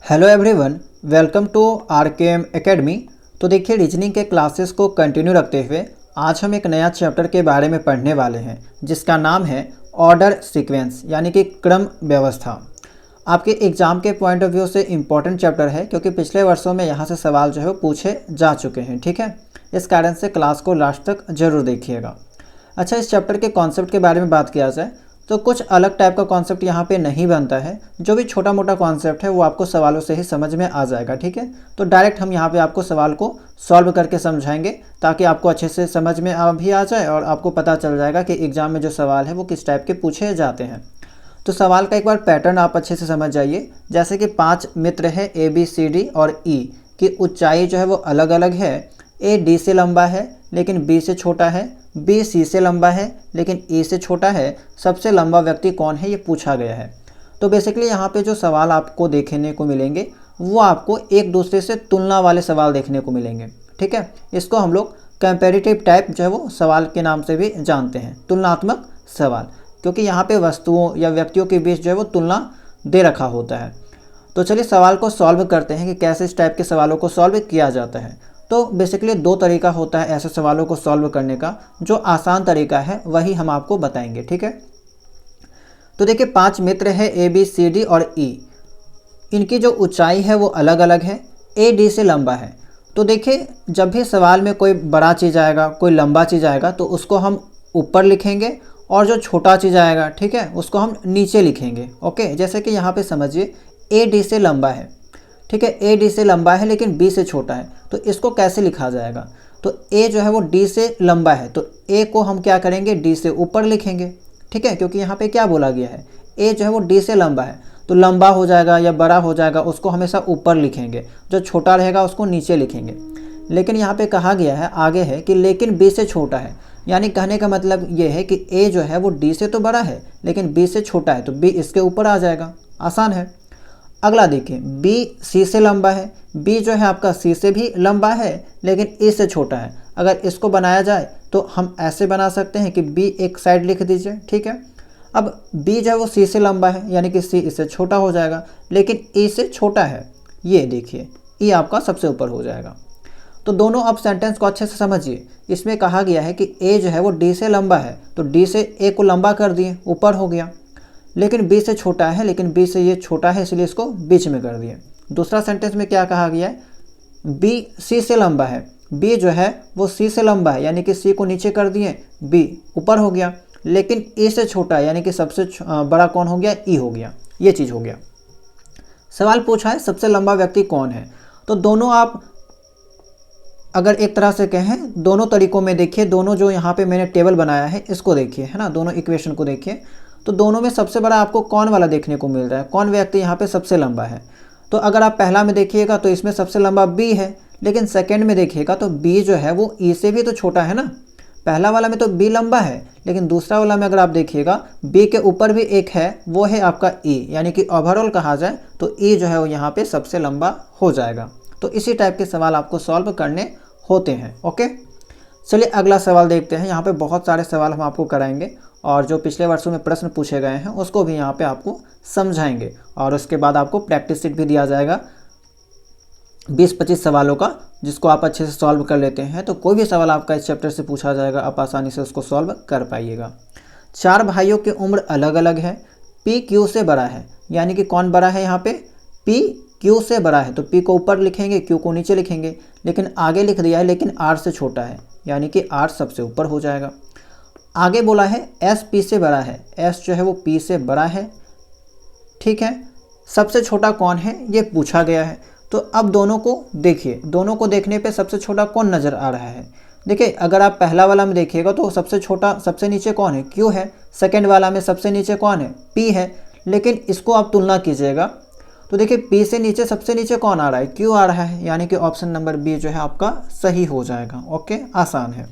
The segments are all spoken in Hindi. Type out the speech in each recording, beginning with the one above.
Hello everyone, welcome to RKM academy. तो देखिए, रीजनिंग के क्लासेस को कंटिन्यू रखते हुए आज हम एक नया चैप्टर के बारे में पढ़ने वाले हैं जिसका नाम है ऑर्डर सीक्वेंस यानी कि क्रम व्यवस्था। आपके एग्ज़ाम के पॉइंट ऑफ व्यू से इम्पॉर्टेंट चैप्टर है क्योंकि पिछले वर्षों में यहाँ से सवाल जो है वो पूछे जा चुके हैं। ठीक है, इस कारण से क्लास को लास्ट तक ज़रूर देखिएगा। अच्छा, इस चैप्टर के कॉन्सेप्ट के बारे में बात किया जाए तो कुछ अलग टाइप का कॉन्सेप्ट यहाँ पे नहीं बनता है। जो भी छोटा मोटा कॉन्सेप्ट है वो आपको सवालों से ही समझ में आ जाएगा। ठीक है, तो डायरेक्ट हम यहाँ पे आपको सवाल को सॉल्व करके समझाएंगे ताकि आपको अच्छे से समझ में भी आ जाए और आपको पता चल जाएगा कि एग्ज़ाम में जो सवाल है वो किस टाइप के पूछे जाते हैं। तो सवाल का एक बार पैटर्न आप अच्छे से समझ जाइए। जैसे कि 5 मित्र है ABCD और E की ऊंचाई जो है वो अलग अलग है। A D से लंबा है लेकिन B से छोटा है, B C से लंबा है लेकिन E से छोटा है। सबसे लंबा व्यक्ति कौन है, ये पूछा गया है। तो बेसिकली यहाँ पे जो सवाल आपको देखने को मिलेंगे वो आपको एक दूसरे से तुलना वाले सवाल देखने को मिलेंगे। ठीक है, इसको हम लोग कंपैरेटिव टाइप जो है वो सवाल के नाम से भी जानते हैं, तुलनात्मक सवाल, क्योंकि यहाँ पे वस्तुओं या व्यक्तियों के बीच जो है वो तुलना दे रखा होता है। तो चलिए सवाल को सॉल्व करते हैं कि कैसे इस टाइप के सवालों को सॉल्व किया जाता है। तो बेसिकली 2 तरीका होता है ऐसे सवालों को सॉल्व करने का। जो आसान तरीका है वही हम आपको बताएंगे। ठीक है, तो देखिए 5 मित्र है ABCD और E। इनकी जो ऊंचाई है वो अलग अलग है। A D से लंबा है। तो देखिए, जब भी सवाल में कोई बड़ा चीज़ आएगा, कोई लंबा चीज़ आएगा तो उसको हम ऊपर लिखेंगे और जो छोटा चीज़ आएगा, ठीक है, उसको हम नीचे लिखेंगे। ओके, जैसे कि यहाँ पे समझिए A D से लंबा है। ठीक है, A D से लंबा है लेकिन B से छोटा है, तो इसको कैसे लिखा जाएगा? तो A जो है वो D से लंबा है तो A को हम क्या करेंगे, D से ऊपर लिखेंगे। ठीक है, क्योंकि यहाँ पे क्या बोला गया है, A जो है वो D से लंबा है तो लंबा हो जाएगा या बड़ा हो जाएगा उसको हमेशा ऊपर लिखेंगे, जो छोटा रहेगा उसको नीचे लिखेंगे। लेकिन यहाँ पे कहा गया है, आगे है कि लेकिन B से छोटा है, यानी कहने का मतलब ये है कि A जो है वो D से तो बड़ा है लेकिन B से छोटा है तो B इसके ऊपर आ जाएगा। आसान है। अगला देखिए, B C से लंबा है। B जो है आपका C से भी लंबा है लेकिन E से छोटा है। अगर इसको बनाया जाए तो हम ऐसे बना सकते हैं कि B एक साइड लिख दीजिए। ठीक है, अब B जो है वो C से लंबा है यानी कि C इससे छोटा हो जाएगा लेकिन E से छोटा है। ये देखिए, E आपका सबसे ऊपर हो जाएगा। तो दोनों अब सेंटेंस को अच्छे से समझिए। इसमें कहा गया है कि A जो है वो D से लंबा है तो D से A को लंबा कर दिए, ऊपर हो गया। लेकिन B से छोटा है लेकिन B से ये छोटा है इसलिए इसको बीच में कर दिए। दूसरा सेंटेंस में क्या कहा गया है, B C से लंबा है। B जो है वो C से लंबा है यानी कि C को नीचे कर दिए, B ऊपर हो गया। लेकिन E से छोटा है यानी कि सबसे बड़ा कौन हो गया, E हो गया। ये चीज़ हो गया। सवाल पूछा है सबसे लंबा व्यक्ति कौन है। तो दोनों आप अगर एक तरह से कहें, दोनों तरीकों में देखिए, दोनों जो यहाँ पे मैंने टेबल बनाया है इसको देखिए, है ना, दोनों इक्वेशन को देखिए। तो दोनों में सबसे बड़ा आपको कौन वाला देखने को मिल रहा है, कौन व्यक्ति यहाँ पे सबसे लंबा है। तो अगर आप पहला में देखिएगा तो इसमें सबसे लंबा B है, लेकिन सेकंड में देखिएगा तो B जो है वो E से भी तो छोटा है ना। पहला वाला में तो B लंबा है लेकिन दूसरा वाला में अगर आप देखिएगा B के ऊपर भी एक है, वो है आपका E, यानी कि ओवरऑल कहा जाए तो E जो है वो यहाँ पे सबसे लंबा हो जाएगा। तो इसी टाइप के सवाल आपको सॉल्व करने होते हैं। ओके, चलिए अगला सवाल देखते हैं। यहाँ पे बहुत सारे सवाल हम आपको कराएंगे और जो पिछले वर्षों में प्रश्न पूछे गए हैं उसको भी यहाँ पे आपको समझाएंगे और उसके बाद आपको प्रैक्टिस सीट भी दिया जाएगा 20-25 सवालों का, जिसको आप अच्छे से सॉल्व कर लेते हैं तो कोई भी सवाल आपका इस चैप्टर से पूछा जाएगा, आप आसानी से उसको सॉल्व कर पाइएगा। 4 भाइयों की उम्र अलग अलग है। P Q से बड़ा है, यानी कि कौन बड़ा है यहाँ पे, P Q से बड़ा है तो P को ऊपर लिखेंगे, Q को नीचे लिखेंगे। लेकिन आगे लिख दिया है लेकिन R से छोटा है यानी कि R सबसे ऊपर हो जाएगा। आगे बोला है S P से बड़ा है, S जो है वो P से बड़ा है। ठीक है, सबसे छोटा कौन है ये पूछा गया है। तो अब दोनों को देखिए, दोनों को देखने पे सबसे छोटा कौन नज़र आ रहा है। देखिए, अगर आप पहला वाला में देखिएगा तो सबसे छोटा सबसे नीचे कौन है, Q है। सेकंड वाला में सबसे नीचे कौन है, P है। लेकिन इसको आप तुलना कीजिएगा तो देखिए P से नीचे सबसे नीचे कौन आ रहा है, Q आ रहा है, यानी कि ऑप्शन नंबर B जो है आपका सही हो जाएगा। ओके, आसान है।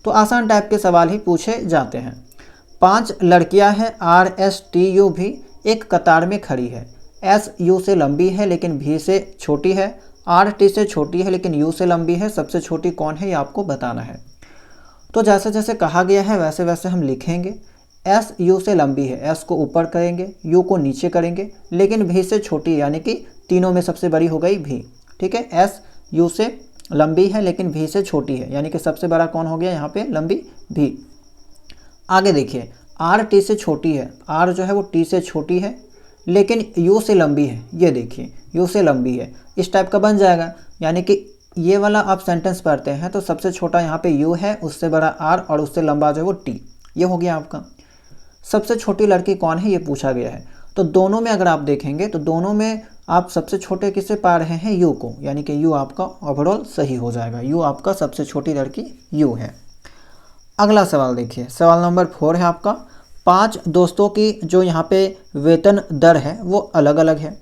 तो आसान टाइप के सवाल ही पूछे जाते हैं। 5 लड़कियां हैं RSTU भी एक कतार में खड़ी है। S U से लंबी है लेकिन V से छोटी है, R T से छोटी है लेकिन U से लंबी है। सबसे छोटी कौन है ये आपको बताना है। तो जैसे जैसे कहा गया है वैसे वैसे हम लिखेंगे। S U से लंबी है, S को ऊपर करेंगे, U को नीचे करेंगे, लेकिन V से छोटी यानी कि तीनों में सबसे बड़ी हो गई भी। ठीक है, एस यू से लंबी है लेकिन भी से छोटी है, यानी कि सबसे बड़ा कौन हो गया यहाँ पे, लंबी भी। आगे देखिए, आर टी से छोटी है, आर जो है वो टी से छोटी है लेकिन यू से लंबी है। ये देखिए यू से लंबी है, इस टाइप का बन जाएगा। यानी कि ये वाला आप सेंटेंस पढ़ते हैं तो सबसे छोटा यहाँ पे यू है, उससे बड़ा आर और उससे लंबा जो है वो टी। ये हो गया आपका। सबसे छोटी लड़की कौन है ये पूछा गया है। तो दोनों में अगर आप देखेंगे तो दोनों में आप सबसे छोटे किसे पा रहे हैं, यू को, यानी कि यू आपका ओवरऑल सही हो जाएगा। यू आपका सबसे छोटी लड़की यू है। अगला सवाल देखिए, सवाल नंबर 4 है आपका। 5 दोस्तों की जो यहाँ पे वेतन दर है वो अलग अलग है।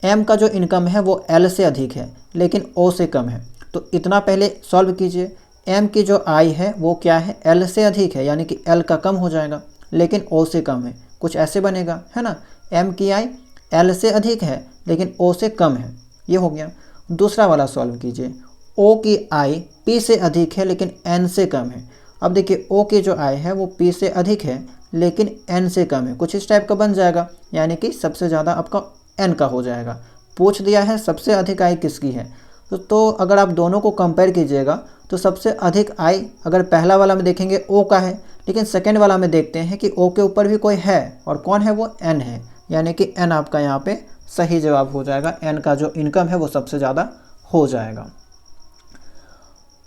एम का जो इनकम है वो एल से अधिक है लेकिन ओ से कम है। तो इतना पहले सॉल्व कीजिए। एम की जो आई है वो क्या है, एल से अधिक है, यानी कि एल का कम हो जाएगा लेकिन ओ से कम है, कुछ ऐसे बनेगा, है ना। एम की आई एल से अधिक है लेकिन ओ से कम है, ये हो गया। दूसरा वाला सॉल्व कीजिए। ओ की आई पी से अधिक है लेकिन एन से कम है। अब देखिए ओ की जो आई है वो पी से अधिक है लेकिन एन से कम है, कुछ इस टाइप का बन जाएगा, यानी कि सबसे ज़्यादा आपका एन का हो जाएगा। पूछ दिया है सबसे अधिक आई किसकी है, तो अगर आप दोनों को कंपेयर कीजिएगा तो सबसे अधिक आई अगर पहला वाला में देखेंगे ओ का है, लेकिन सेकेंड वाला में देखते हैं कि ओ के ऊपर भी कोई है और कौन है, वो एन है, यानी कि एन आपका यहाँ पे सही जवाब हो जाएगा। एन का जो इनकम है वो सबसे ज़्यादा हो जाएगा।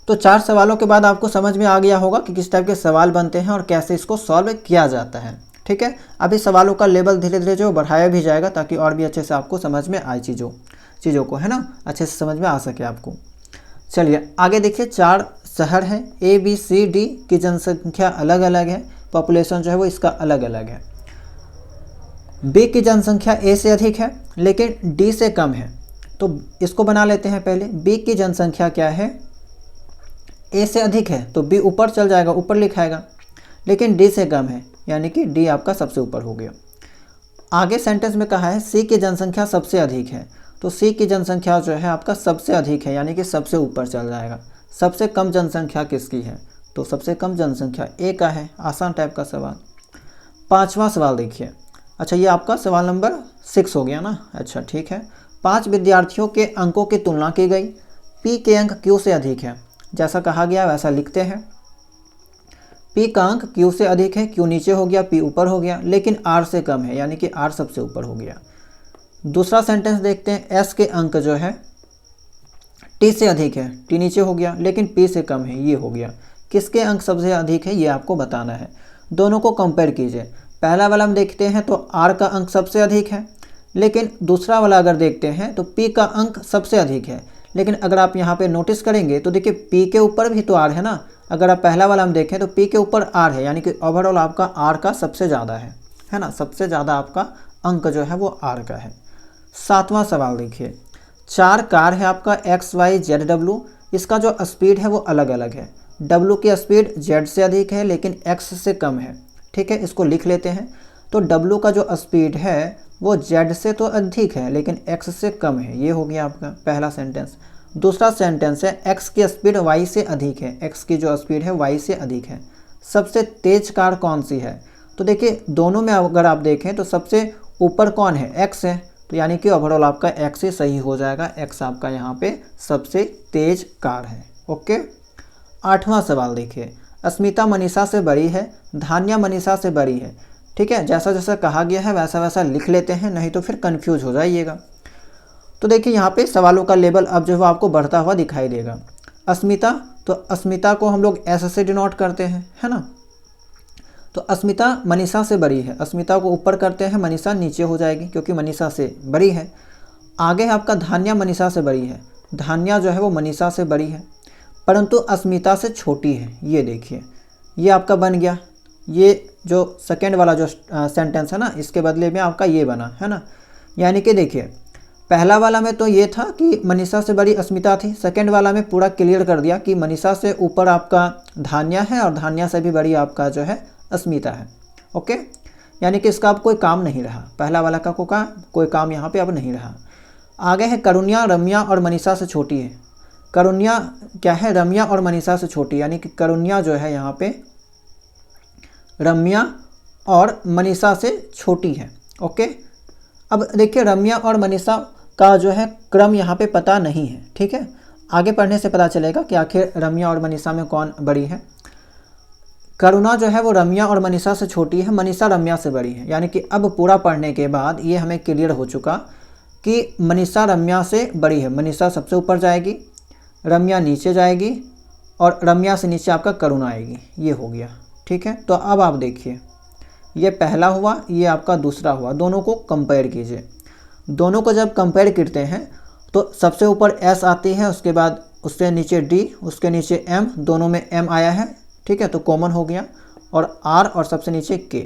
तो 4 सवालों के बाद आपको समझ में आ गया होगा कि किस टाइप के सवाल बनते हैं और कैसे इसको सॉल्व किया जाता है। ठीक है, अभी सवालों का लेवल धीरे धीरे जो बढ़ाया भी जाएगा ताकि और भी अच्छे से आपको समझ में आए चीज़ों को, है ना, अच्छे से समझ में आ सके आपको। चलिए आगे देखिए, 4 शहर हैं, ए बी सी डी की जनसंख्या अलग अलग है, पॉपुलेशन जो है वो इसका अलग अलग है। बी की जनसंख्या ए से अधिक है लेकिन डी से कम है। तो इसको बना लेते हैं पहले। बी की जनसंख्या क्या है, ए से अधिक है तो बी ऊपर चल जाएगा, ऊपर लिखाएगा, लेकिन डी से कम है, यानी कि डी आपका सबसे ऊपर हो गया। आगे सेंटेंस में कहा है सी की जनसंख्या सबसे अधिक है, तो सी की जनसंख्या जो है आपका सबसे अधिक है, यानी कि सबसे ऊपर चल जाएगा। सबसे कम जनसंख्या किसकी है, तो सबसे कम जनसंख्या ए का है। आसान टाइप का सवाल। 5वां सवाल देखिए। अच्छा, ये आपका सवाल नंबर 6 हो गया ना। अच्छा ठीक है। 5 विद्यार्थियों के अंकों की तुलना की गई। पी के अंक क्यू से अधिक है, जैसा कहा गया वैसा लिखते हैं। पी का अंक क्यू से अधिक है, क्यू नीचे हो गया, पी ऊपर हो गया, लेकिन आर से कम है, यानी कि आर सबसे ऊपर हो गया। दूसरा सेंटेंस देखते हैं। एस के अंक जो है टी से अधिक है, टी नीचे हो गया, लेकिन पी से कम है, ये हो गया। किसके अंक सबसे अधिक है ये आपको बताना है। दोनों को कंपेयर कीजिए। पहला वाला हम देखते हैं तो आर का अंक सबसे अधिक है, लेकिन दूसरा वाला अगर देखते हैं तो पी का अंक सबसे अधिक है। लेकिन अगर आप यहाँ पे नोटिस करेंगे तो देखिए पी के ऊपर भी तो आर है ना। अगर आप पहला वाला हम देखें तो पी के ऊपर आर है, यानी कि ओवरऑल आपका आर का सबसे ज़्यादा है ना, सबसे ज़्यादा आपका अंक जो है वो आर का है। 7वां सवाल देखिए। 4 कार है आपका एक्स वाई जेड डब्ल्यू, इसका जो स्पीड है वो अलग अलग है। डब्ल्यू की स्पीड जेड से अधिक है लेकिन एक्स से कम है। ठीक है, इसको लिख लेते हैं। तो डब्ल्यू का जो स्पीड है वो जेड से तो अधिक है लेकिन एक्स से कम है, ये हो गया आपका पहला सेंटेंस। दूसरा सेंटेंस है एक्स की स्पीड वाई से अधिक है, एक्स की जो स्पीड है वाई से अधिक है। सबसे तेज कार कौन सी है, तो देखिए दोनों में अगर आप देखें तो सबसे ऊपर कौन है, एक्स है, तो यानी कि ओवरऑल आपका एक्स ही सही हो जाएगा। एक्स आपका यहाँ पे सबसे तेज कार है। ओके। 8वां सवाल देखिए। अस्मिता मनीषा से बड़ी है, धान्या मनीषा से बड़ी है। ठीक है, जैसा जैसा कहा गया है वैसा वैसा लिख लेते हैं, नहीं तो फिर कंफ्यूज हो जाइएगा। तो देखिए यहाँ पे सवालों का लेवल अब जो है आपको बढ़ता हुआ दिखाई देगा। अस्मिता, तो अस्मिता को हम लोग एस से डिनोट करते हैं, है ना। तो अस्मिता मनीषा से बड़ी है, अस्मिता को ऊपर करते हैं, मनीषा नीचे हो जाएगी क्योंकि मनीषा से बड़ी है। आगे आपका धान्या मनीषा से बड़ी है, धान्या जो है वो मनीषा से बड़ी है परंतु अस्मिता से छोटी है। ये देखिए ये आपका बन गया। ये जो सेकेंड वाला जो सेंटेंस है ना, इसके बदले में आपका ये बना, है ना। यानी कि देखिए पहला वाला में तो ये था कि मनीषा से बड़ी अस्मिता थी, सेकेंड वाला में पूरा क्लियर कर दिया कि मनीषा से ऊपर आपका धान्या है और धान्या से भी बड़ी आपका जो है अस्मिता है। ओके, यानी कि इसका अब कोई काम नहीं रहा, पहला वाला का कोई काम यहाँ पे अब नहीं रहा। आगे है करुण्या रम्या और मनीषा से छोटी है। करुण्या क्या है, रम्या और मनीषा से छोटी, यानी कि करुण्या जो है यहाँ पे रम्या और मनीषा से छोटी है। ओके, अब देखिए रम्या और मनीषा का जो है क्रम यहाँ पे पता नहीं है, ठीक है। आगे पढ़ने से पता चलेगा कि आखिर रम्या और मनीषा में कौन बड़ी है। करुणा जो है वो रम्या और मनीषा से छोटी है, मनीषा रम्या से बड़ी है। यानी कि अब पूरा पढ़ने के बाद ये हमें क्लियर हो चुका कि मनीषा रम्या से बड़ी है। मनीषा सबसे ऊपर जाएगी, रम्या नीचे जाएगी और रम्या से नीचे आपका करुणा आएगी। ये हो गया, ठीक है। तो अब आप देखिए, ये पहला हुआ, ये आपका दूसरा हुआ। दोनों को कंपेयर कीजिए। दोनों को जब कंपेयर करते हैं तो सबसे ऊपर S आती है, उसके बाद उससे नीचे D, उसके नीचे M, दोनों में M आया है, ठीक है, तो कॉमन हो गया, और R और सबसे नीचे K।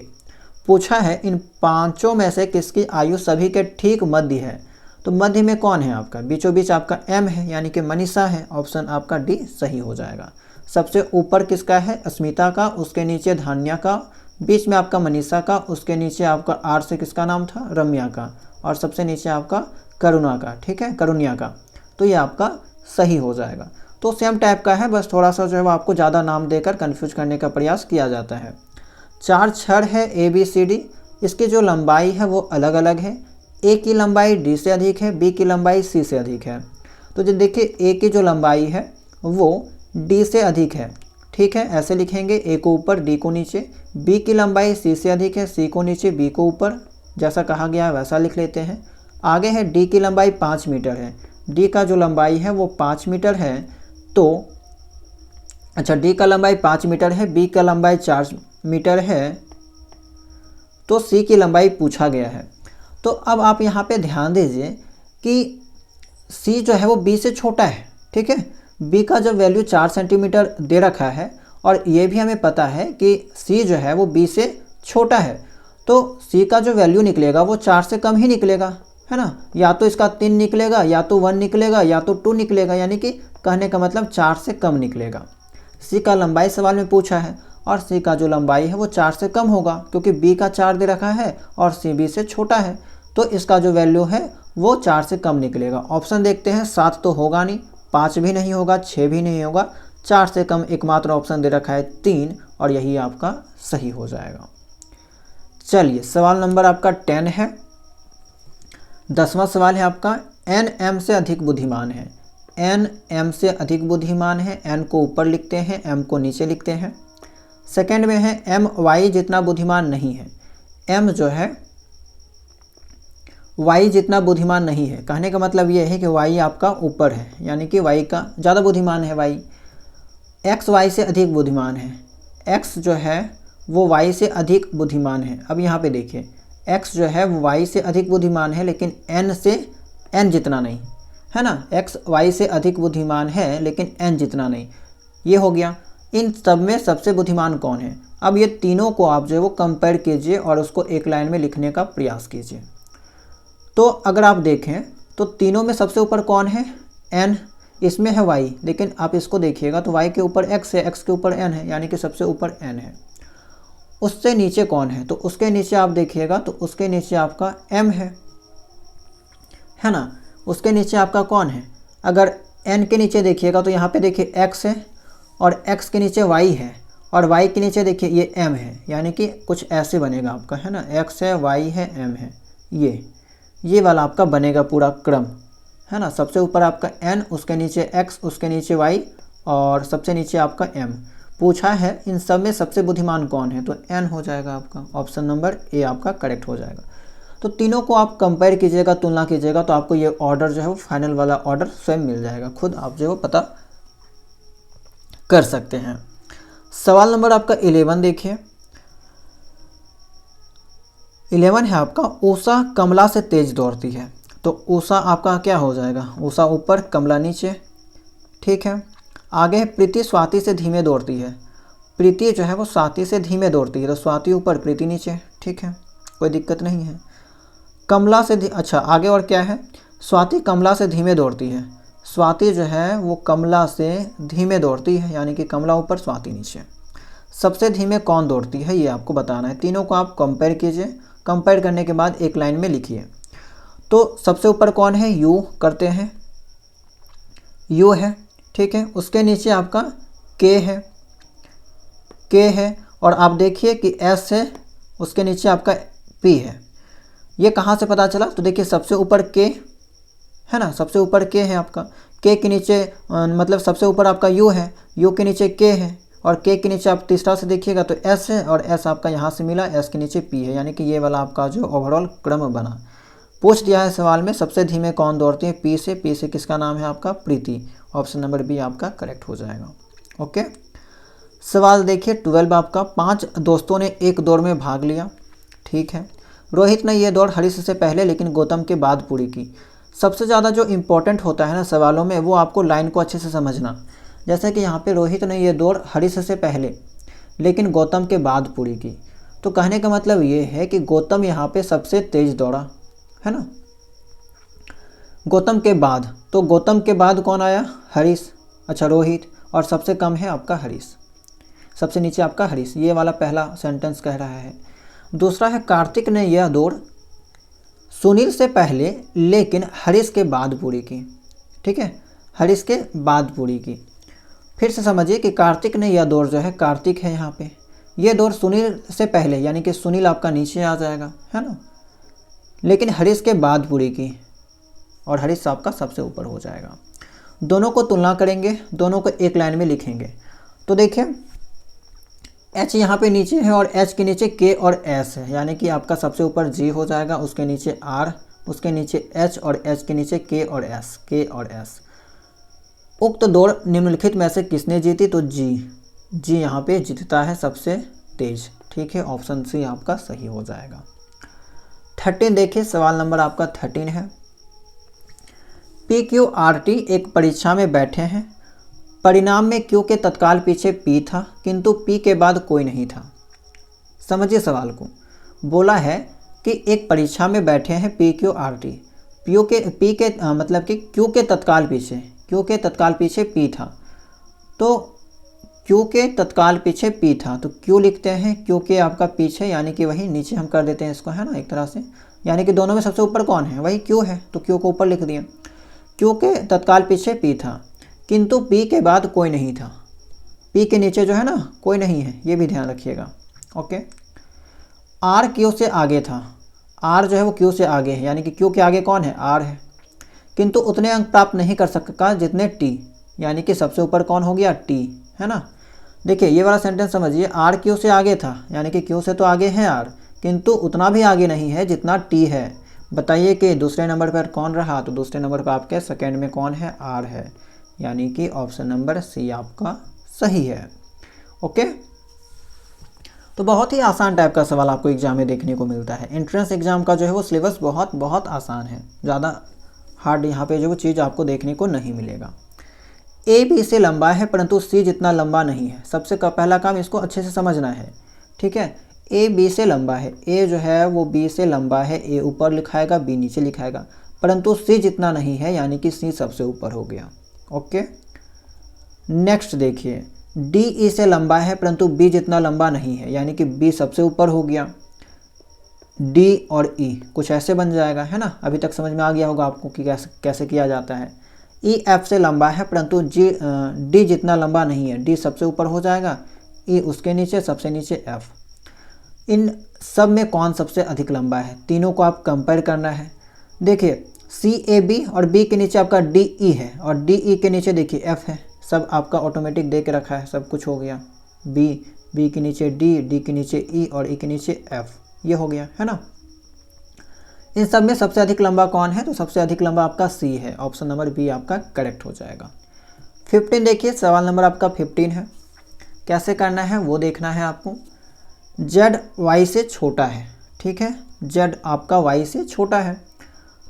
पूछा है इन पांचों में से किसकी आयु सभी के ठीक मध्य है। तो मध्य में कौन है आपका, बीचों बीच आपका M है, यानी कि मनीषा है। ऑप्शन आपका D सही हो जाएगा। सबसे ऊपर किसका है, अस्मिता का, उसके नीचे धान्या का, बीच में आपका मनीषा का, उसके नीचे आपका R से किसका नाम था, रम्या का, और सबसे नीचे आपका करुणा का, ठीक है, करुण्या का। तो ये आपका सही हो जाएगा। तो सेम टाइप का है, बस थोड़ा सा जो है वो आपको ज़्यादा नाम देकर कन्फ्यूज करने का प्रयास किया जाता है। 4 छड़ है ABCD, इसकी जो लंबाई है वो अलग अलग है। A की लंबाई D से अधिक है, B की लंबाई C से अधिक है। तो जो देखिए A की जो लंबाई है वो D से अधिक है, ठीक है, ऐसे लिखेंगे, A को ऊपर D को नीचे। B की लंबाई C से अधिक है, C को नीचे B को ऊपर, जैसा कहा गया है वैसा लिख लेते हैं। आगे है D की लंबाई 5 मीटर है, D का जो लंबाई है वो 5 मीटर है। तो अच्छा, D का लंबाई 5 मीटर है, B का लंबाई 4 मीटर है, तो C की लंबाई पूछा गया है। तो अब आप यहाँ पे ध्यान दीजिए कि C जो है वो B से छोटा है, ठीक है। B का जो वैल्यू 4 सेंटीमीटर दे रखा है, और ये भी हमें पता है कि C जो है वो B से छोटा है, तो C का जो वैल्यू निकलेगा वो 4 से कम ही निकलेगा, है ना। या तो इसका 3 निकलेगा, या तो 1 निकलेगा, या तो 2 निकलेगा, यानी कि कहने का मतलब 4 से कम निकलेगा। C का लंबाई सवाल में पूछा है, और C का जो लंबाई है वो 4 से कम होगा, क्योंकि B का 4 दे रखा है और C B से छोटा है, तो इसका जो वैल्यू है वो 4 से कम निकलेगा। ऑप्शन देखते हैं, 7 तो होगा नहीं, 5 भी नहीं होगा, 6 भी नहीं होगा, 4 से कम एकमात्र ऑप्शन दे रखा है 3, और यही आपका सही हो जाएगा। चलिए, सवाल नंबर आपका 10 है। 10वां सवाल है आपका, N M से अधिक बुद्धिमान है। N M से अधिक बुद्धिमान है, N को ऊपर लिखते हैं, M को नीचे लिखते हैं। सेकंड में है M Y जितना बुद्धिमान नहीं है। M जो है Y जितना बुद्धिमान नहीं है, कहने का मतलब ये है कि Y आपका ऊपर है, यानी कि Y का ज़्यादा बुद्धिमान है Y। X Y से अधिक बुद्धिमान है, X जो है वो Y से अधिक बुद्धिमान है। अब यहाँ पे देखिए, X जो है वो Y से अधिक बुद्धिमान है, लेकिन N से N जितना नहीं, है ना। X Y से अधिक बुद्धिमान है लेकिन N जितना नहीं, ये हो गया। इन सब में सबसे बुद्धिमान कौन है। अब ये तीनों को आप जो है वो कंपेयर कीजिए और उसको एक लाइन में लिखने का प्रयास कीजिए। तो अगर आप देखें तो तीनों में सबसे ऊपर कौन है, N, इसमें है Y, लेकिन आप इसको देखिएगा तो Y के ऊपर X है, X के ऊपर N है, यानी कि सबसे ऊपर N है। उससे नीचे कौन है, तो उसके नीचे आप देखिएगा तो उसके नीचे आपका M है ना। उसके नीचे आपका कौन है, अगर N के नीचे देखिएगा तो यहाँ पे देखिए X है, और X के नीचे Y है, और Y के नीचे देखिए ये M है, यानी कि कुछ ऐसे बनेगा आपका, है ना। X है, Y है, M है, ये वाला आपका बनेगा पूरा क्रम, है ना। सबसे ऊपर आपका N, उसके नीचे X, उसके नीचे Y, और सबसे नीचे आपका M। पूछा है इन सब में सबसे बुद्धिमान कौन है, तो N हो जाएगा आपका। ऑप्शन नंबर A आपका करेक्ट हो जाएगा। तो तीनों को आप कंपेयर कीजिएगा, तुलना कीजिएगा, तो आपको ये ऑर्डर जो है वो फाइनल वाला ऑर्डर स्वयं मिल जाएगा, खुद आप जो है वो पता कर सकते हैं। सवाल नंबर आपका 11 देखिए। 11 है आपका, उषा कमला से तेज दौड़ती है। तो उषा आपका क्या हो जाएगा, उषा ऊपर कमला नीचे, ठीक है। आगे प्रीति स्वाति से धीमे दौड़ती है। प्रीति जो है वो स्वाति से धीमे दौड़ती है, तो स्वाति ऊपर प्रीति नीचे, ठीक है, कोई दिक्कत नहीं है। कमला से अच्छा आगे और क्या है, स्वाति कमला से धीमे दौड़ती है। स्वाति जो है वो कमला से धीमे दौड़ती है, यानी कि कमला ऊपर स्वाति नीचे। सबसे धीमे कौन दौड़ती है ये आपको बताना है। तीनों को आप कंपेयर कीजिए, कंपेयर करने के बाद एक लाइन में लिखिए। तो सबसे ऊपर कौन है, यू करते हैं, यू है, ठीक है। उसके नीचे आपका के है, और आप देखिए कि एस है, उसके नीचे आपका पी है। ये कहाँ से पता चला, तो देखिए सबसे ऊपर के, है ना, सबसे ऊपर के है आपका, के के नीचे मतलब सबसे ऊपर आपका यू है, यू के नीचे के है, और के के नीचे आप तीसरा से देखिएगा तो एस है, और एस आपका यहाँ से मिला, एस के नीचे पी है, यानी कि ये वाला आपका जो ओवरऑल क्रम बना। पूछ दिया है सवाल में सबसे धीमे कौन दौड़ते हैं, पी से, पी से किसका नाम है आपका प्रीति, ऑप्शन नंबर बी आपका करेक्ट हो जाएगा। ओके, सवाल देखिए 12 आपका, 5 दोस्तों ने एक दौड़ में भाग लिया, ठीक है। रोहित ने यह दौड़ हरीश से पहले लेकिन गौतम के बाद पूरी की। सबसे ज़्यादा जो इम्पोर्टेंट होता है ना सवालों में, वो आपको लाइन को अच्छे से समझना। जैसे कि यहाँ पे रोहित ने यह दौड़ हरीश से पहले लेकिन गौतम के बाद पूरी की, तो कहने का मतलब ये है कि गौतम यहाँ पे सबसे तेज दौड़ा, है ना। गौतम के बाद, तो गौतम के बाद कौन आया, हरीश, अच्छा रोहित, और सबसे कम है आपका हरीश, सबसे नीचे आपका हरीश। ये वाला पहला सेंटेंस कह रहा है। दूसरा है कार्तिक ने यह दौड़ सुनील से पहले लेकिन हरीश के बाद पूरी की, ठीक है, हरीश के बाद पूरी की। फिर से समझिए कि कार्तिक ने यह दौड़ जो है, कार्तिक है यहाँ पे, ये दौड़ सुनील से पहले, यानी कि सुनील आपका नीचे आ जाएगा, है ना, लेकिन हरीश के बाद पूरी की, और हरीश आपका सबसे ऊपर हो जाएगा। दोनों को तुलना करेंगे, दोनों को एक लाइन में लिखेंगे। तो देखिए एच यहाँ पे नीचे है और एच के नीचे के और एस है, यानी कि आपका सबसे ऊपर जी हो जाएगा, उसके नीचे आर, उसके नीचे एच, और एच के नीचे के और एस, के और एस। उक्त दौड़ निम्नलिखित में से किसने जीती, तो जी यहाँ पे जीतता है सबसे तेज, ठीक है, ऑप्शन सी आपका सही हो जाएगा। 13 देखिए, सवाल नंबर आपका 13 है। PQRT एक परीक्षा में बैठे हैं, परिणाम में Q के तत्काल पीछे P था किंतु P के बाद कोई नहीं था। समझिए सवाल को, बोला है कि एक परीक्षा में बैठे हैं PQRT, P के मतलब कि Q के तत्काल पीछे P था, तो Q के तत्काल पीछे P था, तो Q लिखते हैं, Q के आपका पीछे, यानी कि वही नीचे हम कर देते हैं इसको, है ना, एक तरह से, यानी कि दोनों में सबसे ऊपर कौन है, वही Q है, तो Q को ऊपर लिख दिया। Q के तत्काल पीछे P था किंतु P के बाद कोई नहीं था, P के नीचे जो है ना कोई नहीं है, ये भी ध्यान रखिएगा। ओके, R Q से आगे था, R जो है वो Q से आगे है, यानी कि Q के आगे कौन है, R है, किंतु उतने अंक प्राप्त नहीं कर सका जितने T, यानी कि सबसे ऊपर कौन हो गया, T, है ना। देखिए ये वाला सेंटेंस समझिए, R Q से आगे था, यानी कि Q से तो आगे है R, किंतु उतना भी आगे नहीं है जितना T है। बताइए कि दूसरे नंबर पर कौन रहा, तो दूसरे नंबर पर आपके सेकेंड में कौन है, R है, यानी कि ऑप्शन नंबर सी आपका सही है। ओके, तो बहुत ही आसान टाइप का सवाल आपको एग्जाम में देखने को मिलता है। एंट्रेंस एग्जाम का जो है वो सिलेबस बहुत आसान है, ज़्यादा हार्ड यहाँ पे जो वो चीज़ आपको देखने को नहीं मिलेगा। ए बी से लंबा है परंतु सी जितना लंबा नहीं है। सबसे पहला काम इसको अच्छे से समझना है, ठीक है। ए बी से लंबा है, ए जो है वो बी से लंबा है, ए ऊपर लिखाएगा, बी नीचे लिखाएगा, परंतु सी जितना नहीं है, यानी कि सी सबसे ऊपर हो गया। ओके, नेक्स्ट देखिए, डी ई से लंबा है परंतु बी जितना लंबा नहीं है, यानी कि बी सबसे ऊपर हो गया। डी और ई कुछ ऐसे बन जाएगा, है ना। अभी तक समझ में आ गया होगा आपको कि कैसे किया जाता है। ई एफ से लंबा है परंतु डी जितना लंबा नहीं है, डी सबसे ऊपर हो जाएगा, ई उसके नीचे, सबसे नीचे एफ। इन सब में कौन सबसे अधिक लंबा है, तीनों को आप कंपेयर करना है। देखिए सी ए बी और बी के नीचे आपका डी ई है, और डी ई के नीचे देखिए एफ है, सब आपका ऑटोमेटिक दे के रखा है, सब कुछ हो गया। बी के नीचे डी, डी के नीचे ई और ई के नीचे एफ, ये हो गया, है ना। इन सब में सबसे अधिक लंबा कौन है, तो सबसे अधिक लंबा आपका सी है, ऑप्शन नंबर बी आपका करेक्ट हो जाएगा। 15 देखिए, सवाल नंबर आपका 15 है। कैसे करना है वो देखना है आपको। जेड वाई से छोटा है, ठीक है, जेड आपका वाई से छोटा है,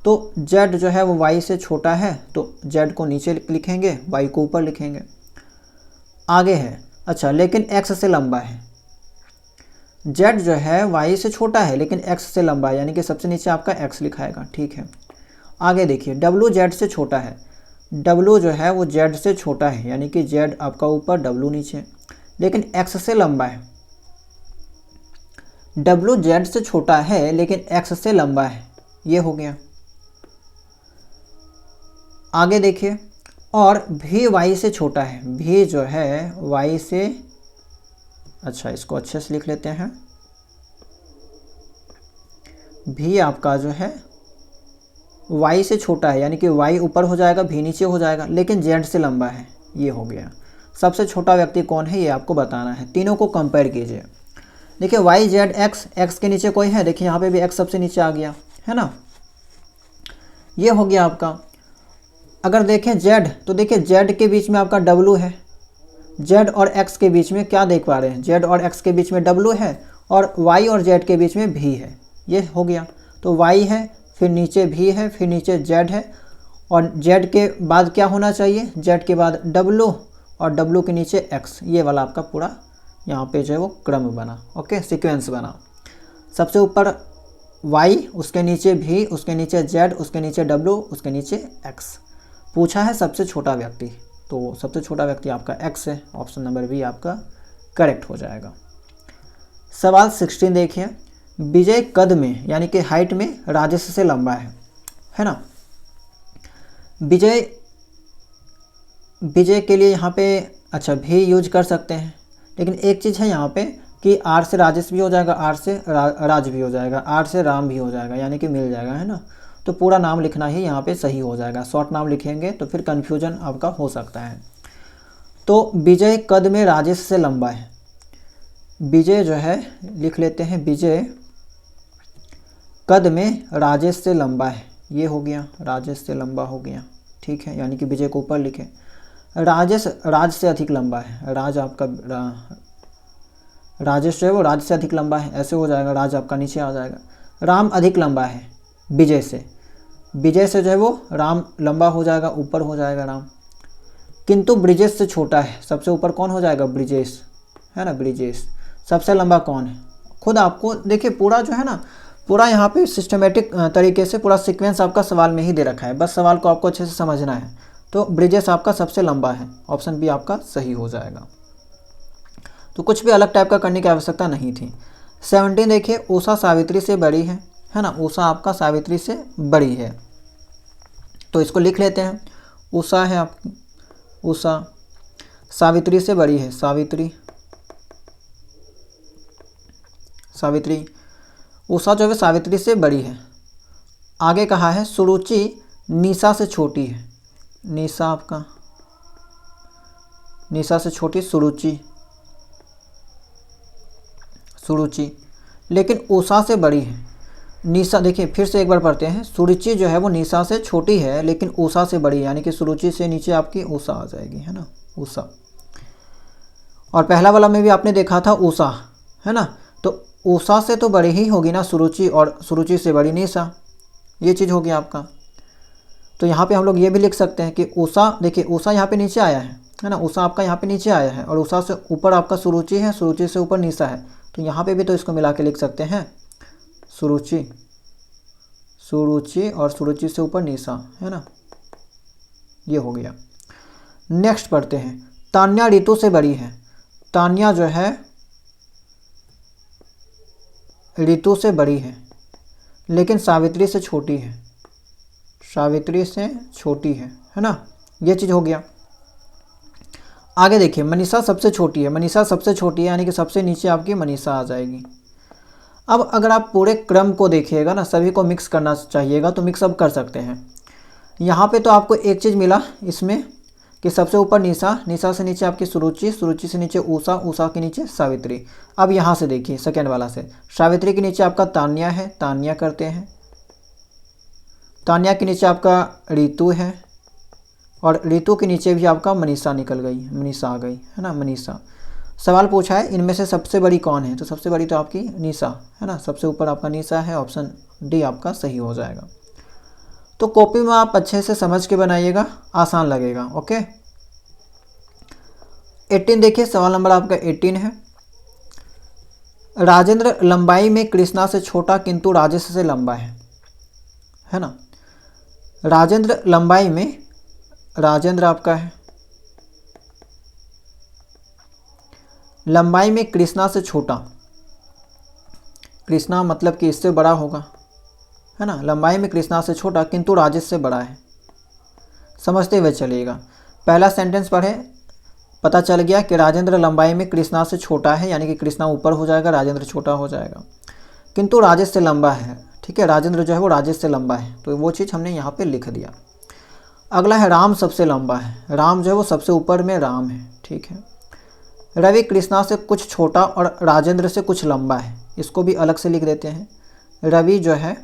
तो जेड जो है वो वाई से छोटा है, तो जेड को नीचे लिखेंगे, वाई को ऊपर लिखेंगे। आगे है, अच्छा लेकिन एक्स से लंबा है। जेड जो है वाई से छोटा है लेकिन एक्स से लंबा है, यानी कि सबसे नीचे आपका एक्स लिखाएगा, ठीक है। आगे देखिए, डब्लू जेड से छोटा है, डब्लू जो है वो जेड से छोटा है, यानी कि जेड आपका ऊपर, डब्लू नीचे, लेकिन एक्स से लंबा है। डब्लू जेड से छोटा है लेकिन एक्स से लंबा है, ये हो गया। आगे देखिए, और भी वाई से छोटा है, भी जो है वाई से, अच्छा इसको अच्छे से लिख लेते हैं, भी आपका जो है वाई से छोटा है, यानी कि वाई ऊपर हो जाएगा, भी नीचे हो जाएगा, लेकिन जेड से लंबा है। ये हो गया। सबसे छोटा व्यक्ति कौन है ये आपको बताना है। तीनों को कंपेयर कीजिए। देखिए वाई जेड एक्स, एक्स के नीचे कोई है, देखिए यहाँ पे भी एक्स सबसे नीचे आ गया है ना। ये हो गया आपका। अगर देखें जेड, तो देखिए जेड के बीच में आपका डब्लू है। जेड और एक्स के बीच में क्या देख पा रहे हैं, जेड और एक्स के बीच में डब्लू है और वाई और जेड के बीच में भी है। ये हो गया। तो वाई है, फिर नीचे भी है, फिर नीचे जेड है, और जेड के बाद क्या होना चाहिए, जेड के बाद डब्लू, और डब्लू के नीचे एक्स। ये वाला आपका पूरा यहाँ पे जो है वो क्रम बना, ओके, सीक्वेंस बना। सबसे ऊपर वाई, उसके नीचे भी, उसके नीचे जेड, उसके नीचे डब्लू, उसके नीचे एक्स। पूछा है सबसे छोटा व्यक्ति, तो सबसे छोटा व्यक्ति आपका एक्स है। ऑप्शन नंबर बी आपका करेक्ट हो जाएगा। सवाल 16 देखिए। विजय कद में यानी कि हाइट में राजेश से लंबा है ना। विजय के लिए यहाँ पे अच्छा भी यूज कर सकते हैं, लेकिन एक चीज़ है यहाँ पे कि आर से राजेश भी हो जाएगा, आर से राज भी हो जाएगा, आर से राम भी हो जाएगा, यानी कि मिल जाएगा, है ना। तो पूरा नाम लिखना ही यहाँ पे सही हो जाएगा। शॉर्ट नाम लिखेंगे तो फिर कन्फ्यूजन आपका हो सकता है। तो विजय कद में राजेश से लंबा है। विजय जो है लिख लेते हैं, विजय कद में राजेश से लंबा है। ये हो गया, राजेश से लंबा हो गया, ठीक है, यानी कि विजय को ऊपर लिखे। राजेश राज से अधिक लंबा है। राज आपका राजेश जो है वो राज से अधिक लंबा है, ऐसे हो जाएगा, राज आपका नीचे आ जाएगा। राम अधिक लंबा है विजय से। विजय से जो है वो राम लंबा हो जाएगा, ऊपर हो जाएगा राम। किंतु ब्रिजेश से छोटा है। सबसे ऊपर कौन हो जाएगा, ब्रिजेश, है ना, ब्रिजेश। सबसे लंबा कौन है, खुद आपको देखिए पूरा जो है ना, पूरा यहाँ पे सिस्टमेटिक तरीके से पूरा सीक्वेंस आपका सवाल में ही दे रखा है, बस सवाल को आपको अच्छे से समझना है। तो ब्रिजेश आपका सबसे लंबा है, ऑप्शन बी आपका सही हो जाएगा। तो कुछ भी अलग टाइप का करने की आवश्यकता नहीं थी। 17 देखिए। उषा सावित्री से बड़ी है ना। उषा आपका सावित्री से बड़ी है, तो इसको लिख लेते हैं। उषा है आपकी, उषा सावित्री से बड़ी है। सावित्री, सावित्री, उषा जो है सावित्री से बड़ी है। आगे कहा है सुरुचि निशा से छोटी है। निशा आपका, निशा से छोटी सुरुचि, सुरुचि, लेकिन उषा से बड़ी है। निशा देखिए फिर से एक बार पढ़ते हैं। सुरुचि जो है वो निशा से छोटी है, लेकिन उषा से बड़ी है, यानी कि सुरुचि से नीचे आपकी उषा आ जाएगी, है ना, उषा। और पहला वाला में भी आपने देखा था उषा, है ना, तो उषा से तो बड़ी ही होगी ना सुरुचि, और सुरुचि से बड़ी निशा। ये चीज़ होगी आपका। तो यहाँ पे हम लोग ये भी लिख सकते हैं कि उषा, देखिए उषा यहाँ पे नीचे आया है ना, उषा आपका यहाँ पे नीचे आया है, और उषा से ऊपर आपका सुरुचि है, सुरुचि से ऊपर निशा है। तो यहाँ पे भी तो इसको मिला के लिख सकते हैं, सुरुचि, सुरुचि और सुरुचि से ऊपर निशा, है ना। ये हो गया। नेक्स्ट पढ़ते हैं। तान्या ऋतु से बड़ी है। तान्या जो है ऋतु से बड़ी है, लेकिन सावित्री से छोटी है। सावित्री से छोटी है ना। ये चीज़ हो गया। आगे देखिए, मनीषा सबसे छोटी है। मनीषा सबसे छोटी है, यानी कि सबसे नीचे आपकी मनीषा आ जाएगी। अब अगर आप पूरे क्रम को देखिएगा ना, सभी को मिक्स करना चाहिएगा, तो मिक्सअप कर सकते हैं। यहाँ पे तो आपको एक चीज़ मिला इसमें कि सबसे ऊपर निशा, निशा से नीचे आपकी सुरुचि, सुरुचि से नीचे उषा, उषा के नीचे सावित्री। अब यहाँ से देखिए सेकेंड वाला से, सावित्री के नीचे आपका तान्या है, तान्या करते हैं। तान्या के नीचे आपका ऋतु है, और ऋतु के नीचे भी आपका मनीषा निकल गई, मनीषा आ गई, है ना, मनीषा। सवाल पूछा है इनमें से सबसे बड़ी कौन है, तो सबसे बड़ी तो आपकी निशा, है ना, सबसे ऊपर आपका निशा है। ऑप्शन डी आपका सही हो जाएगा। तो कॉपी में आप अच्छे से समझ के बनाइएगा, आसान लगेगा, ओके। 18 देखिए, सवाल नंबर आपका 18 है। राजेंद्र लंबाई में कृष्णा से छोटा किंतु राजेश से लंबा है ना। राजेंद्र लंबाई में, राजेंद्र आपका है, लंबाई में कृष्णा से छोटा। कृष्णा मतलब कि इससे बड़ा होगा, है ना। लंबाई में कृष्णा से छोटा किंतु राजेश से बड़ा है। समझते हुए चलिएगा। पहला सेंटेंस पढ़े, पता चल गया कि राजेंद्र लंबाई में कृष्णा से छोटा है, यानी कि कृष्णा ऊपर हो जाएगा, राजेंद्र छोटा हो जाएगा। किंतु राजेश से लंबा है, ठीक है, राजेंद्र जो है वो राजेश से लंबा है, तो वो चीज़ हमने यहाँ पे लिख दिया। अगला है राम सबसे लंबा है, राम जो है वो सबसे ऊपर में राम है, ठीक है। रवि कृष्णा से कुछ छोटा और राजेंद्र से कुछ लंबा है, इसको भी अलग से लिख देते हैं। रवि जो है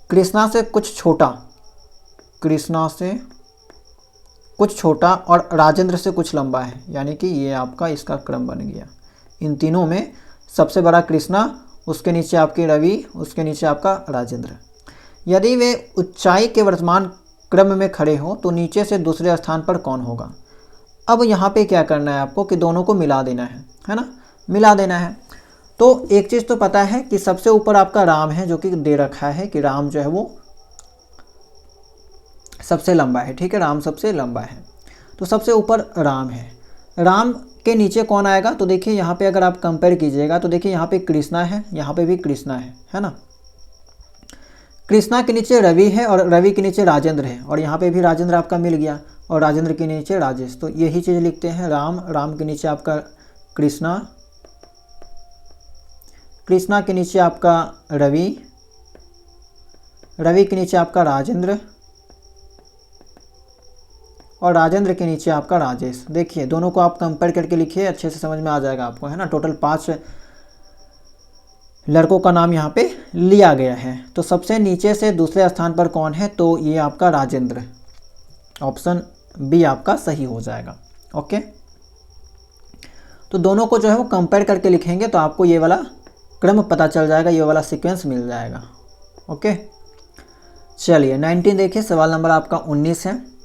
कृष्णा से कुछ छोटा, कृष्णा से कुछ छोटा और राजेंद्र से कुछ लंबा है, यानी कि ये आपका इसका क्रम बन गया। इन तीनों में सबसे बड़ा कृष्णा, उसके नीचे आपके रवि, उसके नीचे आपका राजेंद्र। यदि वे ऊंचाई के वर्तमान क्रम में खड़े हों तो नीचे से दूसरे स्थान पर कौन होगा। अब यहाँ पे क्या करना है आपको कि दोनों को मिला देना है ना, मिला देना है। तो एक चीज़ तो पता है कि सबसे ऊपर आपका राम है, जो कि दे रखा है कि राम जो है वो सबसे लंबा है, ठीक है, राम सबसे लंबा है। तो सबसे ऊपर राम है, राम के नीचे कौन आएगा, तो देखिए यहाँ पे अगर आप कंपेयर कीजिएगा तो देखिए यहाँ पे कृष्णा है, यहाँ पे भी कृष्णा है ना। कृष्णा के नीचे रवि है और रवि के नीचे राजेंद्र है, और यहाँ पे भी राजेंद्र आपका मिल गया, और राजेंद्र के नीचे राजेश। तो यही चीज़ लिखते हैं, राम, राम के नीचे आपका कृष्णा, कृष्णा के नीचे आपका रवि, रवि के नीचे आपका राजेंद्र, और राजेंद्र के नीचे आपका राजेश। देखिए दोनों को आप कंपेयर करके लिखिए, अच्छे से समझ में आ जाएगा आपको, है ना। टोटल 5 लड़कों का नाम यहाँ पे लिया गया है। तो सबसे नीचे से दूसरे स्थान पर कौन है, तो ये आपका राजेंद्र, ऑप्शन बी आपका सही हो जाएगा। ओके, तो दोनों को जो है वो कंपेयर करके लिखेंगे तो आपको ये वाला क्रम पता चल जाएगा, ये वाला सीक्वेंस मिल जाएगा। ओके, चलिए 19 देखिए, सवाल नंबर आपका 19 है।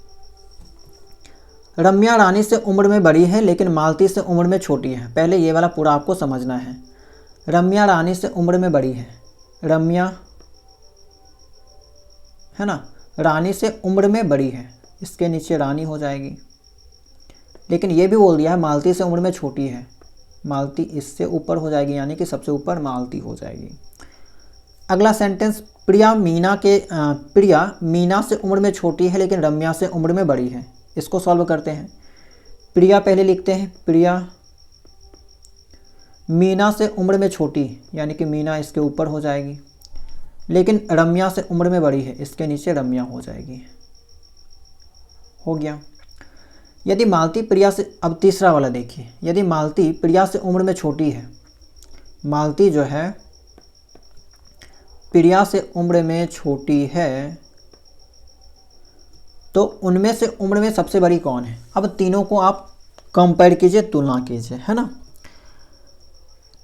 रम्या रानी से उम्र में बड़ी है लेकिन मालती से उम्र में छोटी है। पहले ये वाला पूरा आपको समझना है। रम्या रानी से उम्र में बड़ी है, रम्या है ना, रानी से उम्र में बड़ी है, इसके नीचे रानी हो जाएगी। लेकिन ये भी बोल दिया है मालती से उम्र में छोटी है, मालती इससे ऊपर हो जाएगी, यानी कि सबसे ऊपर मालती हो जाएगी। अगला सेंटेंस, प्रिया मीना से उम्र में छोटी है लेकिन रम्या से उम्र में बड़ी है। इसको सॉल्व करते हैं। प्रिया पहले लिखते हैं, प्रिया मीना से उम्र में छोटी, यानी कि मीना इसके ऊपर हो जाएगी, लेकिन रम्या से उम्र में बड़ी है, इसके नीचे रम्या हो जाएगी। हो गया। यदि मालती प्रिया से, अब तीसरा वाला देखिए, यदि मालती प्रिया से उम्र में छोटी है, मालती जो है प्रिया से उम्र में छोटी है, तो उनमें से उम्र में सबसे बड़ी कौन है। अब तीनों को आप कंपेयर कीजिए, तुलना कीजिए, है ना।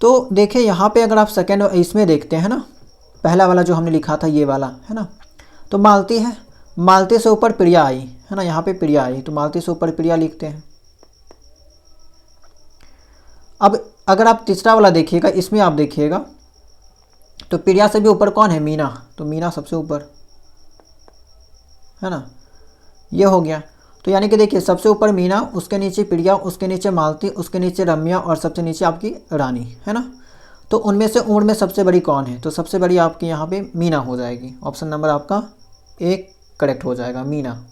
तो देखिए यहाँ पे अगर आप सेकेंड इसमें देखते हैं ना, पहला वाला जो हमने लिखा था ये वाला, है ना, तो मालती है, मालती से ऊपर प्रिया आई, है ना, यहाँ पे प्रिया आई, तो मालती से ऊपर प्रिया लिखते हैं। अब अगर आप तीसरा वाला देखिएगा, इसमें आप देखिएगा तो प्रिया से भी ऊपर कौन है, मीना, तो मीना सबसे ऊपर, है ना, ये हो गया। तो यानी कि देखिए सबसे ऊपर मीना, उसके नीचे प्रिया, उसके नीचे मालती, उसके नीचे रम्या, और सबसे नीचे आपकी रानी, है ना। तो उनमें से उम्र में सबसे बड़ी कौन है, तो सबसे बड़ी आपकी यहाँ पे मीना हो जाएगी। ऑप्शन नंबर आपका 1 करेक्ट हो जाएगा, मीना।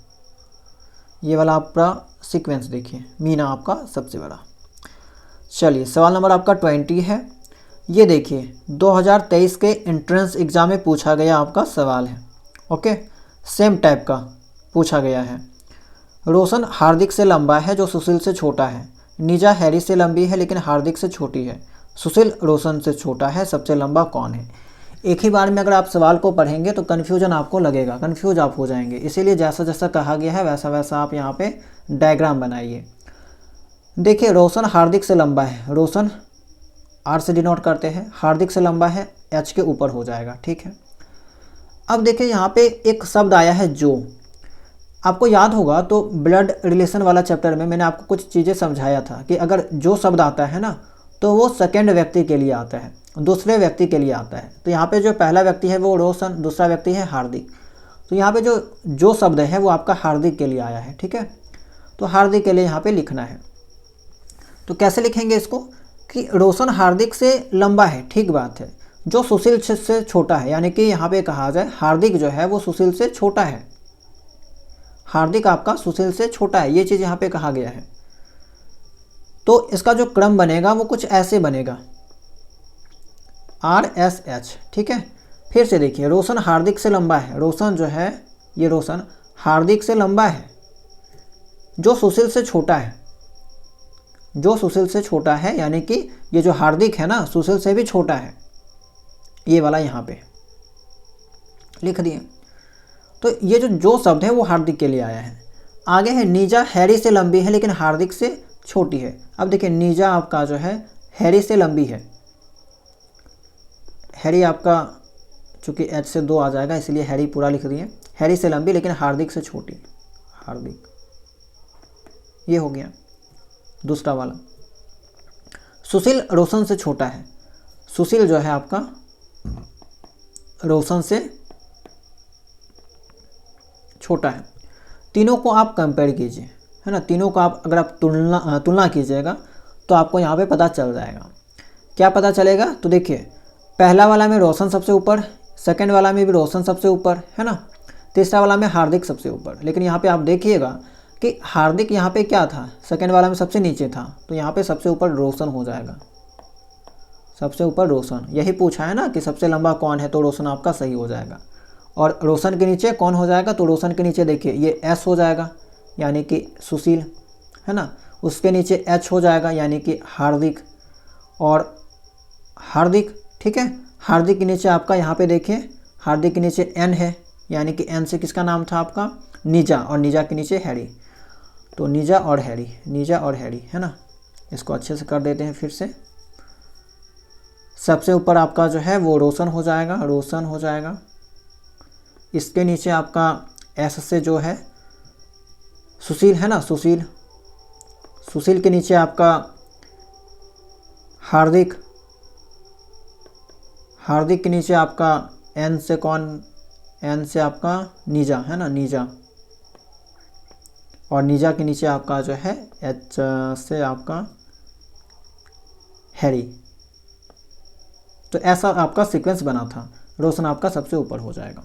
ये वाला आपका सीक्वेंस देखिए, मीना आपका सबसे बड़ा। चलिए सवाल नंबर आपका 20 है। ये देखिए 2023 के एंट्रेंस एग्ज़ाम में पूछा गया आपका सवाल है। ओके, सेम टाइप का पूछा गया है। रोशन हार्दिक से लंबा है जो सुशील से छोटा है। निजा हैरी से लंबी है लेकिन हार्दिक से छोटी है। सुशील रोशन से छोटा है, सबसे लंबा कौन है। एक ही बार में अगर आप सवाल को पढ़ेंगे तो कन्फ्यूजन आपको लगेगा, कन्फ्यूज आप हो जाएंगे। इसीलिए जैसा जैसा कहा गया है वैसा वैसा आप यहाँ पे डायग्राम बनाइए। देखिए रोशन हार्दिक से लंबा है, रोशन आर से डिनोट करते हैं, हार्दिक से लंबा है, एच के ऊपर हो जाएगा, ठीक है। अब देखिए यहाँ पे एक शब्द आया है जो, आपको याद होगा तो ब्लड रिलेशन वाला चैप्टर में मैंने आपको कुछ चीज़ें समझाया था कि अगर जो शब्द आता है ना तो वो सेकंड व्यक्ति के लिए आता है, दूसरे व्यक्ति के लिए आता है। तो यहाँ पे जो पहला व्यक्ति है वो रोशन, दूसरा व्यक्ति है हार्दिक। तो यहाँ पे जो शब्द है वो आपका हार्दिक के लिए आया है, ठीक है। तो हार्दिक के लिए यहाँ पे लिखना है। तो कैसे लिखेंगे इसको कि रोशन हार्दिक से लंबा है, ठीक बात है, जो सुशील से छोटा है, यानी कि यहाँ पे कहा जाए हार्दिक जो है वो सुशील से छोटा है, हार्दिक आपका सुशील से छोटा है, ये चीज़ यहाँ पे कहा गया है। तो इसका जो क्रम बनेगा वो कुछ ऐसे बनेगा। RSH, ठीक है। फिर से देखिए, रोशन हार्दिक से लंबा है। रोशन जो है, ये रोशन हार्दिक से लंबा है, जो सुशील से छोटा है। जो सुशील से छोटा है, यानी कि ये जो हार्दिक है ना, सुशील से भी छोटा है। ये वाला यहाँ पे लिख दिए। तो ये जो शब्द है वो हार्दिक के लिए आया है। आगे है नीजा हैरी से लंबी है लेकिन हार्दिक से छोटी है। अब देखिए, नीजा आपका जो है हैरी से लंबी है। हैरी आपका चूँकि H से 2 आ जाएगा, इसलिए हैरी पूरा लिख दिए। हैरी से लंबी लेकिन हार्दिक से छोटी। हार्दिक, ये हो गया दूसरा वाला। सुशील रोशन से छोटा है। सुशील जो है आपका रोशन से छोटा है। तीनों को आप कंपेयर कीजिए, है ना। तीनों को आप अगर आप तुलना कीजिएगा तो आपको यहाँ पे पता चल जाएगा। क्या पता चलेगा? तो देखिए, पहला वाला में रोशन सबसे ऊपर, सेकंड वाला में भी रोशन सबसे ऊपर, है ना। तीसरा वाला में हार्दिक सबसे ऊपर। लेकिन यहाँ पे आप देखिएगा कि हार्दिक यहाँ पे क्या था, सेकंड वाला में सबसे नीचे था, तो यहाँ पे सबसे ऊपर रोशन हो जाएगा। सबसे ऊपर रोशन, यही पूछा है ना कि सबसे लंबा कौन है, तो रोशन आपका सही हो जाएगा। और रोशन के नीचे कौन हो जाएगा? तो रोशन के नीचे देखिए ये S हो जाएगा, यानी कि सुशील, है ना। उसके नीचे H हो जाएगा, यानी कि हार्दिक। और हार्दिक, ठीक है। हार्दिक के नीचे आपका यहाँ पे देखिए, हार्दिक के नीचे N है, यानी कि N से किसका नाम था आपका? नीजा। और नीजा के नीचे हैरी। तो नीजा और हैरी, नीजा और हैरी, है ना। इसको अच्छे से कर देते हैं फिर से। सबसे ऊपर आपका जो है वो रोशन हो जाएगा, रोशन हो जाएगा। इसके नीचे आपका S से जो है सुशील, है ना, सुशील। सुशील के नीचे आपका हार्दिक। हार्दिक के नीचे आपका N से कौन? N से आपका नीजा, है ना, नीजा। और नीजा के नीचे आपका जो है H से आपका हैरी। तो ऐसा आपका सीक्वेंस बना था। रोशन आपका सबसे ऊपर हो जाएगा।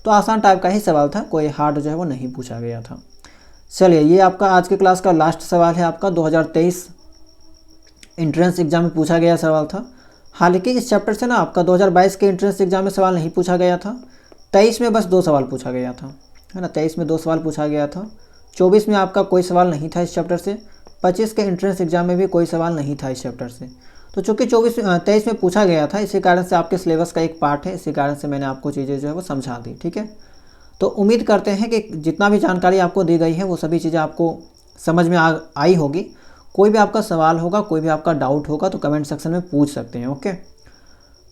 तो आसान टाइप का ही सवाल था, कोई हार्ड जो है वो नहीं पूछा गया था। चलिए, ये आपका आज के क्लास का लास्ट सवाल है। आपका 2023 एंट्रेंस एग्जाम में पूछा गया सवाल था। हालांकि इस चैप्टर से ना आपका 2022 के एंट्रेंस एग्जाम में सवाल नहीं पूछा गया था। 23 में बस 2 सवाल पूछा गया था, है ना। 23 में 2 सवाल पूछा गया था। 24 में आपका कोई सवाल नहीं था इस चैप्टर से। 25 के एंट्रेंस एग्जाम में भी कोई सवाल नहीं था इस चैप्टर से। तो चूँकि 23 में पूछा गया था, इसी कारण से आपके सिलेबस का एक पार्ट है, इसी कारण से मैंने आपको चीज़ें जो है वो समझा दी, ठीक है। तो उम्मीद करते हैं कि जितना भी जानकारी आपको दी गई है वो सभी चीज़ें आपको समझ में आई होगी। कोई भी आपका सवाल होगा, कोई भी आपका डाउट होगा तो कमेंट सेक्शन में पूछ सकते हैं, ओके।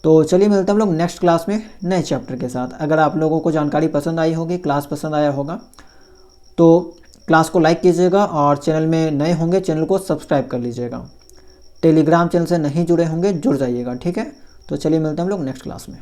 तो चलिए, मिलते हैं हम लोग नेक्स्ट क्लास में नए चैप्टर के साथ। अगर आप लोगों को जानकारी पसंद आई होगी, क्लास पसंद आया होगा, तो क्लास को लाइक कीजिएगा। और चैनल में नए होंगे, चैनल को सब्सक्राइब कर लीजिएगा। टेलीग्राम चैनल से नहीं जुड़े होंगे, जुड़ जाइएगा, ठीक है। तो चलिए, मिलते हैं हम लोग नेक्स्ट क्लास में।